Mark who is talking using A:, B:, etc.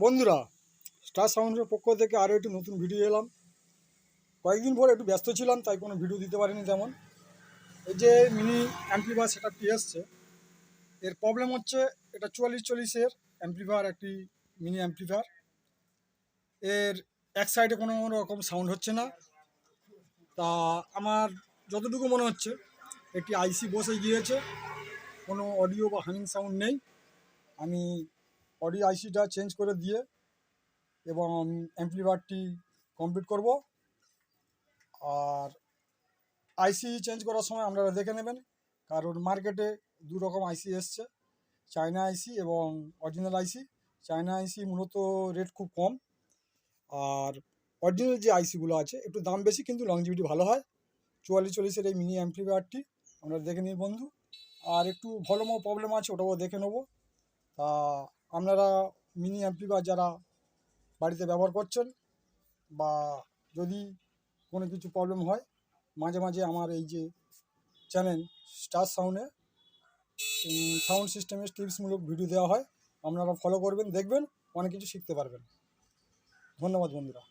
A: বন্ধুরা, স্টার সাউন্ডের পক্ষ থেকে আরও একটি নতুন ভিডিও এলাম। কয়েকদিন পর একটু ব্যস্ত ছিলাম, তাই কোনো ভিডিও দিতে পারিনি। যেমন এই যে মিনি অ্যাম্পলিফায়ার সেটআপটি এসছে, এর প্রবলেম হচ্ছে এটা 4440-এর অ্যাম্পলিফায়ার, একটি মিনি অ্যাম্পলিফায়ার। এর এক সাইডে কোনো রকম সাউন্ড হচ্ছে না। তা আমার যতটুকু মনে হচ্ছে একটি আইসি বসে গিয়েছে, কোনো অডিও বা হামিং সাউন্ড নেই। আমি অডিও আইসিটা চেঞ্জ করে দিয়ে এবং অ্যাম্পলিফায়ারটি কমপ্লিট করব। আর আইসি চেঞ্জ করার সময় আপনারা দেখে নেবেন, কারণ মার্কেটে দু রকম আইসি এসছে, চায়না আইসি এবং অরিজিনাল আইসি। চায়না আইসি মূলত রেট খুব কম, আর অরিজিনাল যে আইসিগুলো আছে একটু দাম বেশি, কিন্তু লংজিভিটি ভালো হয়। 4440-এর এই মিনি অ্যাম্পলিফায়ারটি আপনারা দেখে নিন বন্ধু। আর একটু ভলিউমও প্রবলেম আছে, ওটাও দেখে নেব। তা আপনারা মিনি অ্যাম্পলিফায়ার যারা বাড়িতে ব্যবহার করছেন, বা যদি কোনো কিছু প্রবলেম হয়, মাঝে মাঝে আমার এই যে চ্যানেল স্টার সাউন্ডে সাউন্ড সিস্টেমের টিপসমূলক ভিডিও দেওয়া হয়, আপনারা ফলো করবেন, দেখবেন, অনেক কিছু শিখতে পারবেন। ধন্যবাদ বন্ধুরা।